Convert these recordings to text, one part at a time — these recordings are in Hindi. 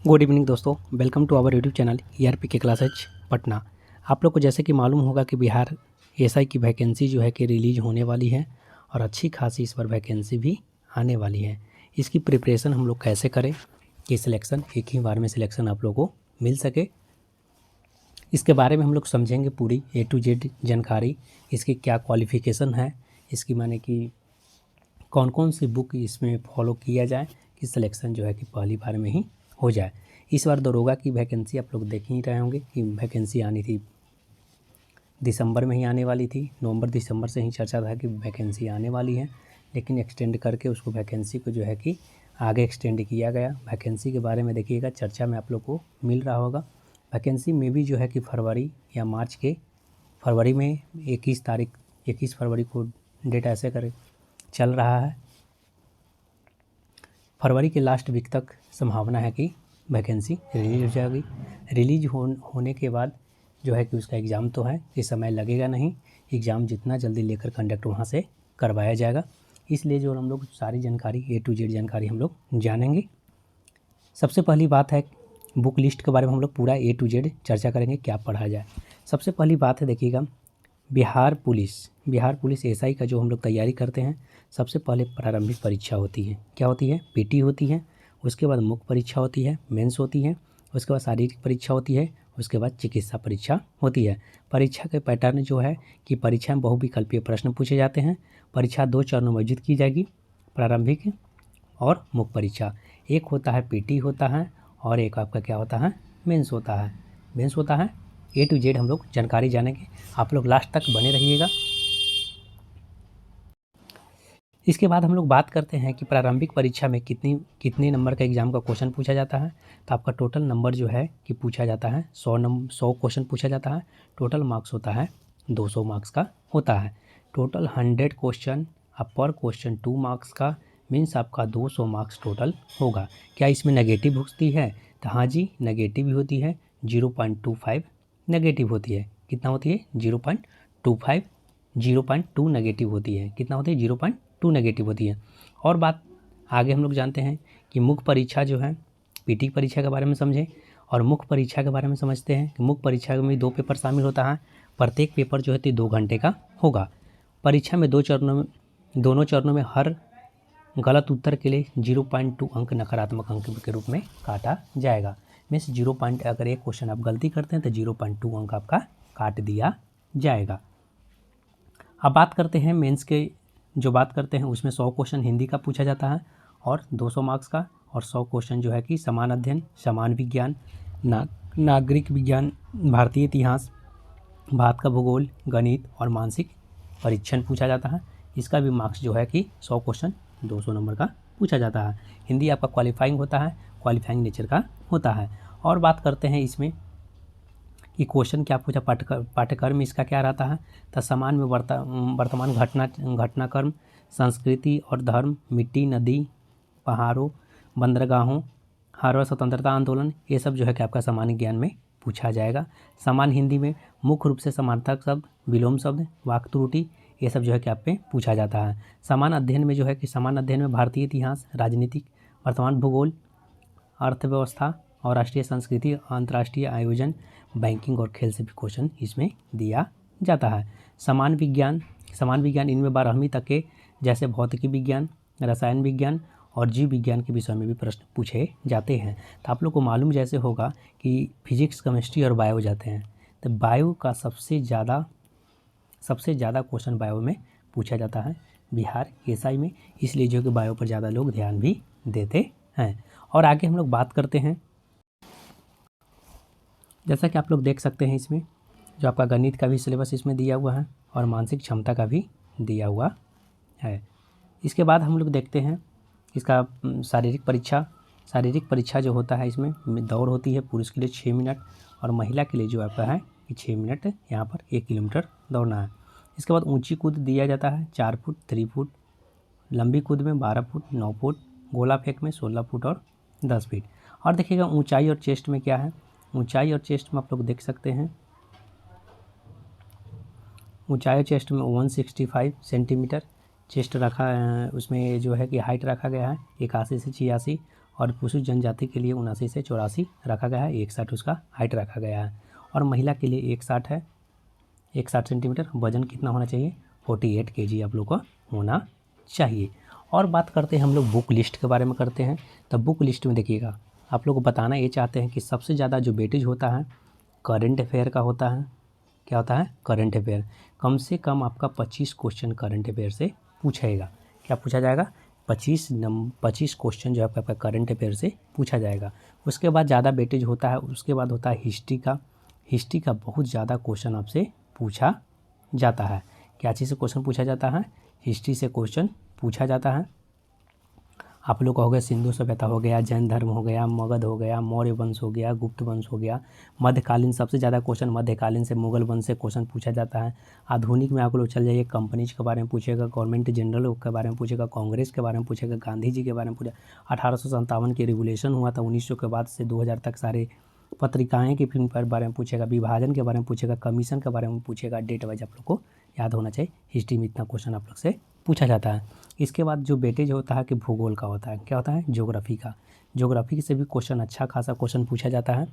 गुड इवनिंग दोस्तों, welcome to our YouTube channel ERPK classes Patna. आप लोग को जैसे कि मालूम होगा कि बिहार एसआई की वैकेंसी जो है कि रिलीज होने वाली है और अच्छी खासी इस पर वैकेंसी भी आने वाली है। इसकी प्रिपरेशन हम लोग कैसे करें कि सिलेक्शन एक ही बार में सिलेक्शन आप लोगों को मिल सके, इसके बारे में हम लोग समझेंगे पूरी A to Z जानकारी। इसकी क्या क्वालिफ़िकेशन है, इसकी माने कि कौन कौन सी बुक इसमें फॉलो किया जाए कि सिलेक्शन जो है कि पहली बार में ही हो जाए। इस बार दरोगा की वैकेंसी आप लोग देख ही रहे होंगे कि वैकेंसी आनी थी, दिसंबर में ही आने वाली थी। नवंबर दिसंबर से ही चर्चा था कि वैकेंसी आने वाली है, लेकिन एक्सटेंड करके उसको वैकेंसी को जो है कि आगे एक्सटेंड किया गया। वैकेंसी के बारे में देखिएगा, चर्चा में आप लोग को मिल रहा होगा। वैकेंसी में भी जो है कि फरवरी में 21 फरवरी को डेट ऐसे कर चल रहा है। फरवरी के लास्ट वीक तक संभावना है कि वैकेंसी रिलीज हो जाएगी। रिलीज होने के बाद जो है कि उसका एग्ज़ाम तो है, ये समय लगेगा नहीं। एग्ज़ाम जितना जल्दी लेकर कंडक्ट वहाँ से करवाया जाएगा। इसलिए जो हम लोग सारी जानकारी A to Z जानकारी हम लोग जानेंगे। सबसे पहली बात है बुक लिस्ट के बारे में हम लोग पूरा A to Z चर्चा करेंगे, क्या पढ़ा जाए। सबसे पहली बात है, देखिएगा, बिहार पुलिस एसआई का जो हम लोग तैयारी करते हैं, सबसे पहले प्रारंभिक परीक्षा होती है। क्या होती है? पीटी होती है। उसके बाद मुख्य परीक्षा होती है, मेंस होती है। उसके बाद शारीरिक परीक्षा होती है। उसके बाद चिकित्सा परीक्षा होती है। परीक्षा के पैटर्न जो है कि परीक्षा में बहुविकल्पीय प्रश्न पूछे जाते हैं। परीक्षा 2 चरणों में आयोजित की जाएगी, प्रारंभिक और मुख्य परीक्षा। एक होता है पीटी होता है और एक आपका क्या होता है? मेंस होता है। A to Z हम लोग जानकारी जानेंगे, आप लोग लास्ट तक बने रहिएगा। इसके बाद हम लोग बात करते हैं कि प्रारंभिक परीक्षा में कितने नंबर का एग्ज़ाम का क्वेश्चन पूछा जाता है। तो आपका टोटल नंबर जो है कि पूछा जाता है 100 क्वेश्चन पूछा जाता है। टोटल मार्क्स होता है 200 मार्क्स का होता है। टोटल 100 क्वेश्चन, अब पर क्वेश्चन 2 मार्क्स का, मीन्स आपका 200 मार्क्स टोटल होगा। क्या इसमें नेगेटिव होती है? तो हाँ जी, नेगेटिव भी होती है। 0.25 नेगेटिव होती है। कितना होती है? 0.25, 0.2 नेगेटिव होती है। कितना होती है? 0.2 नेगेटिव होती है। और बात आगे हम लोग जानते हैं कि मुख्य परीक्षा जो है, पीटी परीक्षा के बारे में समझें और मुख्य परीक्षा के बारे में समझते हैं कि मुख्य परीक्षा में 2 पेपर शामिल होता है। प्रत्येक पेपर जो है 2 घंटे का होगा। परीक्षा में दोनों चरणों में हर गलत उत्तर के लिए 0.2 अंक नकारात्मक अंक के रूप में काटा जाएगा। मीन्स 0. अगर एक क्वेश्चन आप गलती करते हैं तो 0.2 अंक आपका काट दिया जाएगा। अब बात करते हैं मेंस के, जो बात करते हैं उसमें 100 क्वेश्चन हिंदी का पूछा जाता है और 200 मार्क्स का, और 100 क्वेश्चन जो है कि समान अध्ययन, समान विज्ञान, नागरिक विज्ञान, भारतीय इतिहास, भारत का भूगोल, गणित और मानसिक परीक्षण पूछा जाता है। इसका भी मार्क्स जो है कि 100 क्वेश्चन 200 नंबर का पूछा जाता है। हिंदी आपका क्वालिफाइंग होता है, क्वालिफाइंग नेचर का होता है। और बात करते हैं इसमें कि क्वेश्चन क्या पूछा, पाठ्यक्रम इसका क्या रहता है। तो समान में वर्तमान घटनाक्रम, संस्कृति और धर्म, मिट्टी, नदी, पहाड़ों, बंदरगाहों, हर स्वतंत्रता आंदोलन, ये सब जो है कि आपका सामान्य ज्ञान में पूछा जाएगा। सामान्य हिंदी में मुख्य रूप से समानार्थक शब्द, विलोम शब्द, वाक् त्रुटि, ये सब जो है कि आप पे पूछा जाता है। सामान्य अध्ययन में जो है कि सामान्य अध्ययन में भारतीय इतिहास, राजनीतिक, वर्तमान भूगोल, अर्थव्यवस्था और राष्ट्रीय संस्कृति, अंतर्राष्ट्रीय आयोजन, बैंकिंग और खेल से भी क्वेश्चन इसमें दिया जाता है। समान विज्ञान इनमें 12वीं तक के जैसे भौतिकी विज्ञान, रसायन विज्ञान और जीव विज्ञान के विषय में भी प्रश्न पूछे जाते हैं। तो आप लोग को मालूम जैसे होगा कि फिजिक्स, केमिस्ट्री और बायो जाते हैं, तो बायो का सबसे ज़्यादा क्वेश्चन बायो में पूछा जाता है बिहार एसआई में, इसलिए जो कि बायो पर ज़्यादा लोग ध्यान भी देते हैं। और आगे हम लोग बात करते हैं, जैसा कि आप लोग देख सकते हैं इसमें जो आपका गणित का भी सिलेबस इसमें दिया हुआ है और मानसिक क्षमता का भी दिया हुआ है। इसके बाद हम लोग देखते हैं इसका शारीरिक परीक्षा जो होता है, इसमें दौड़ होती है पुरुष के लिए 6 मिनट और महिला के लिए जो आपका है कि 6 मिनट यहाँ पर 1 किलोमीटर दौड़ना है। इसके बाद ऊंची कूद दिया जाता है 4 फुट, 3 फुट, लंबी कूद में 12 फुट, 9 फुट, गोला फेंक में 16 फुट और 10 फीट। और देखिएगा ऊंचाई और चेस्ट में क्या है, ऊंचाई और चेस्ट में आप लोग देख सकते हैं, ऊंचाई और चेस्ट में 165 सेंटीमीटर चेस्ट रखा है, उसमें जो है कि हाइट रखा गया है 81 से 86, और पुरुष जनजाति के लिए 79 से 84 रखा गया है, 160 उसका हाइट रखा गया है। और महिला के लिए 160 है, 160 सेंटीमीटर। वजन कितना होना चाहिए? 48 kg आप लोग का होना चाहिए। और बात करते हैं हम लोग बुक लिस्ट के बारे में करते हैं। तब बुक लिस्ट में देखिएगा, आप लोग को बताना ये चाहते हैं कि सबसे ज़्यादा जो वेटेज होता है करंट अफेयर का होता है। क्या होता है? Current affair. कम से कम आपका 25 क्वेश्चन करंट अफेयर से पूछेगा। क्या पूछा जाएगा? 25 क्वेश्चन जो है आपका करंट अफेयर से पूछा जाएगा। उसके बाद ज़्यादा वेटेज होता है, उसके बाद होता है हिस्ट्री का। हिस्ट्री का बहुत ज़्यादा क्वेश्चन आपसे पूछा जाता है। क्या चीज़ से क्वेश्चन पूछा जाता है? हिस्ट्री से क्वेश्चन पूछा जाता है। आप लोग का हो गया सिंधु सभ्यता हो गया, जैन धर्म हो गया, मगध हो गया, मौर्य वंश हो गया, गुप्त वंश हो गया। मध्यकालीन सबसे ज़्यादा क्वेश्चन मध्यकालीन से मुगल वंश से क्वेश्चन पूछा जाता है। आधुनिक में आप लोग चल जाइए, कंपनीज के बारे में पूछेगा, गवर्नमेंट जनरल के बारे में पूछेगा, कांग्रेस के बारे में पूछेगा, गांधी जी के बारे में पूछेगा। 1857 के रिवोल्यूशन हुआ था, 1900 के बाद से 2000 तक सारे पत्रिकाएँ की फिल्म पर बारे में पूछेगा, विभाजन के बारे में पूछेगा, कमीशन के बारे में पूछेगा। डेट वाइज आप लोग को याद होना चाहिए। हिस्ट्री में इतना क्वेश्चन आप लोग से पूछा जाता है। इसके बाद जो वेटेज होता है कि भूगोल का होता है। क्या होता है? ज्योग्राफी का। ज्योग्राफी से भी क्वेश्चन अच्छा खासा क्वेश्चन पूछा जाता है।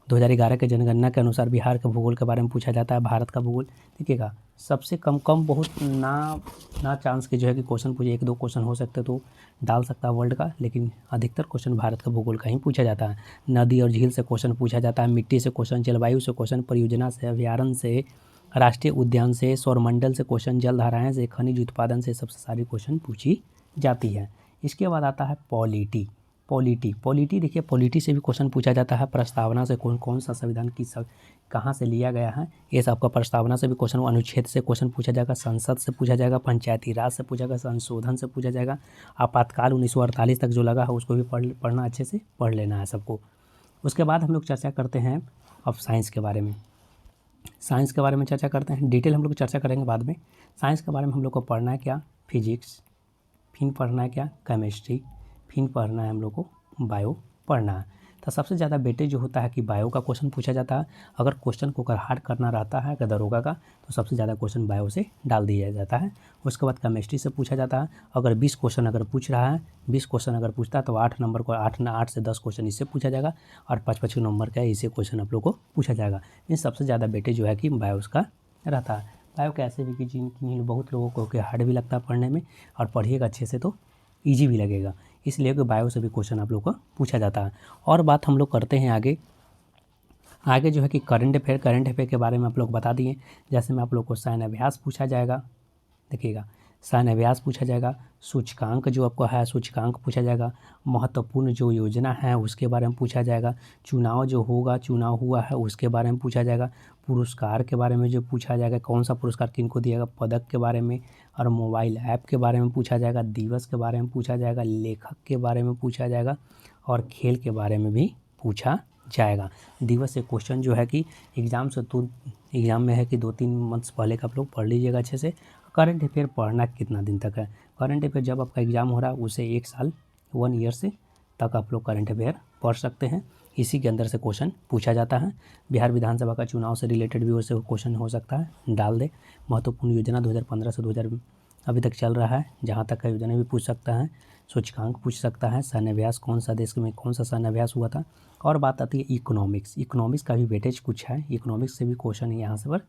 2011 के जनगणना के अनुसार बिहार के भूगोल के बारे में पूछा जाता है, भारत का भूगोल। देखिएगा सबसे कम बहुत ना चांस के जो है कि क्वेश्चन पूछे, 1-2 क्वेश्चन हो सकते तो डाल सकता है वर्ल्ड का, लेकिन अधिकतर क्वेश्चन भारत का भूगोल का ही पूछा जाता है। नदी और झील से क्वेश्चन पूछा जाता है, मिट्टी से क्वेश्चन, जलवायु से क्वेश्चन, परियोजना से, अभ्यारण्य से, राष्ट्रीय उद्यान से, सौरमंडल से क्वेश्चन, जल धाराएँ से, खनिज उत्पादन से सबसे सारी क्वेश्चन पूछी जाती है। इसके बाद आता है पॉलिटी। पॉलिटी देखिए, पॉलिटी से भी क्वेश्चन पूछा जाता है। प्रस्तावना से कौन सा संविधान कहाँ से लिया गया है, ये सब आपका प्रस्तावना से भी क्वेश्चन, अनुच्छेद से क्वेश्चन पूछा जाएगा, संसद से पूछा जाएगा, पंचायती राज से पूछा जाएगा, संशोधन से पूछा जाएगा। आपातकाल 1948 तक जो लगा है उसको भी पढ़ना, अच्छे से पढ़ लेना है सबको। उसके बाद हम लोग चर्चा करते हैं अब साइंस के बारे में। साइंस के बारे में चर्चा करते हैं, डिटेल हम लोग चर्चा करेंगे बाद में। साइंस के बारे में हम लोग को पढ़ना है क्या? फिजिक्स, फिर पढ़ना है क्या? केमिस्ट्री, फिर पढ़ना है हम लोग को बायो पढ़ना है। तो सबसे ज़्यादा वेटेज जो होता है कि बायो का क्वेश्चन पूछा जाता है। अगर क्वेश्चन को अगर हार्ड करना रहता है अगर दरोगा का, तो सबसे ज़्यादा क्वेश्चन बायो से डाल दिया जाता है। उसके बाद केमिस्ट्री से पूछा जाता है। अगर 20 क्वेश्चन अगर पूछ रहा है, 20 क्वेश्चन अगर पूछता है तो 8 नंबर को 8 से 10 क्वेश्चन इससे पूछा जाएगा, और 5-5 नंबर का इसे क्वेश्चन आप लोग को पूछा जाएगा। इन सबसे ज़्यादा वेटेज जो है कि बायो का रहता है। बायो कैसे भी कि बहुत लोगों को हार्ड भी लगता है पढ़ने में, और पढ़िएगा अच्छे से तो ईजी भी लगेगा, इसलिए कि बायो से भी क्वेश्चन आप लोग को पूछा जाता है। और बात हम लोग करते हैं आगे जो है कि करंट अफेयर के बारे में आप लोग बता दिए। जैसे में आप लोग को सैन्य अभ्यास पूछा जाएगा, देखिएगा सैन्य अभ्यास पूछा जाएगा, सूचकांक जो आपको है सूचकांक पूछा जाएगा, महत्वपूर्ण जो योजना है उसके बारे में पूछा जाएगा, चुनाव हुआ है उसके बारे में पूछा जाएगा, पुरस्कार के बारे में जो पूछा जाएगा, कौन सा पुरस्कार किनको दिएगा, पदक के बारे में, और मोबाइल ऐप के बारे में पूछा जाएगा, दिवस के बारे में पूछा जाएगा, लेखक के बारे में पूछा जाएगा, और खेल के बारे में भी पूछा जाएगा। दिवस से क्वेश्चन जो है कि एग्ज़ाम में है कि 2-3 मंथ्स पहले का आप लोग पढ़ लीजिएगा अच्छे से। करंट अफेयर पढ़ना कितना दिन तक है? करंट अफेयर जब आपका एग्ज़ाम हो रहा है उसे 1 साल 1 ईयर से तक आप लोग करंट अफेयर पढ़ सकते हैं। इसी के अंदर से क्वेश्चन पूछा जाता है। बिहार विधानसभा का चुनाव से रिलेटेड भी उससे क्वेश्चन हो सकता है, डाल दे। महत्वपूर्ण योजना 2015 से 2000 अभी तक चल रहा है, जहाँ तक का योजना भी पूछ सकता है। सूचकांक पूछ सकता है। सैन्य अभ्यास कौन सा देश में कौन सा सैन्य अभ्यास हुआ था। और बात आती है इकोनॉमिक्स का भी वेटेज कुछ है। इकोनॉमिक्स से भी क्वेश्चन यहाँ से पर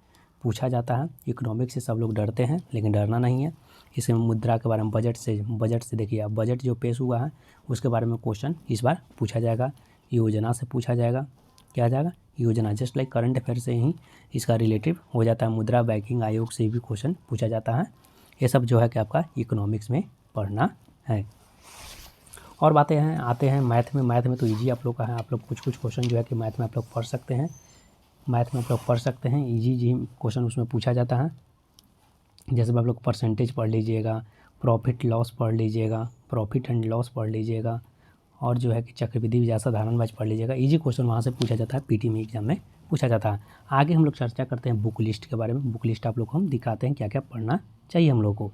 पूछा जाता है। इकोनॉमिक्स से सब लोग डरते हैं, लेकिन डरना नहीं है। इसमें मुद्रा के बारे में, बजट से देखिए आप, बजट जो पेश हुआ है उसके बारे में क्वेश्चन इस बार पूछा जाएगा। योजना से पूछा जाएगा, क्या जाएगा? योजना। जस्ट लाइक करंट अफेयर से ही इसका रिलेटिव हो जाता है। मुद्रा बैंकिंग आयोग से भी क्वेश्चन पूछा जाता है। ये सब जो है कि आपका इकोनॉमिक्स में पढ़ना है। और बातें हैं, आते हैं मैथ में तो ईजी आप लोग का है। आप लोग कुछ क्वेश्चन जो है कि मैथ में आप लोग पढ़ सकते हैं। ईजी क्वेश्चन उसमें पूछा जाता है। जैसे आप लोग परसेंटेज पढ़ लीजिएगा, प्रॉफिट लॉस पढ़ लीजिएगा, प्रॉफिट एंड लॉस पढ़ लीजिएगा, और जो है कि चक्रवृद्धि ब्याज साधारण ब्याज पढ़ लीजिएगा। ईजी क्वेश्चन वहाँ से पूछा जाता है, पीटी में एग्जाम में पूछा जाता है। आगे हम लोग चर्चा करते हैं बुक लिस्ट के बारे में। बुक लिस्ट आप लोग को हम दिखाते हैं क्या क्या पढ़ना चाहिए हम लोग को।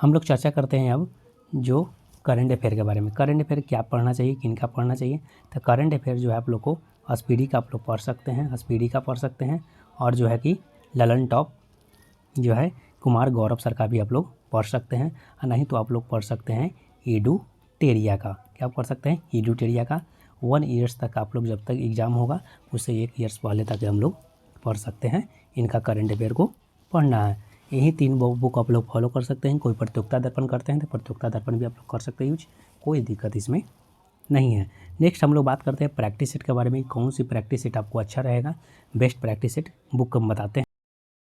हम लोग चर्चा करते हैं अब जो करंट अफेयर के बारे में। करंट अफेयर क्या पढ़ना चाहिए, किनका पढ़ना चाहिए? तो करंट अफेयर जो है आप लोग को स्पीडी का आप लोग पढ़ सकते हैं, और जो है कि ललन टॉप जो है कुमार गौरव सर का भी आप लोग पढ़ सकते हैं, और नहीं तो आप लोग पढ़ सकते हैं एडुटेरिया का। क्या पढ़ सकते हैं? एडुटेरिया का 1 ईयर्स तक आप लोग जब तक एग्ज़ाम होगा उससे 1 ईयर्स पहले तक हम लोग पढ़ सकते हैं। इनका करंट अफेयर को पढ़ना है। यही 3 बुक आप लोग फॉलो कर सकते हैं। कोई प्रतियोगिता दर्पण करते हैं तो प्रतियोगिता दर्पण भी आप लोग कर सकते हैं यूज, कोई दिक्कत इसमें नहीं है। नेक्स्ट हम लोग बात करते हैं प्रैक्टिस सेट के बारे में। कौन सी प्रैक्टिस सेट आपको अच्छा रहेगा, बेस्ट प्रैक्टिस सेट बुक हम बताते हैं।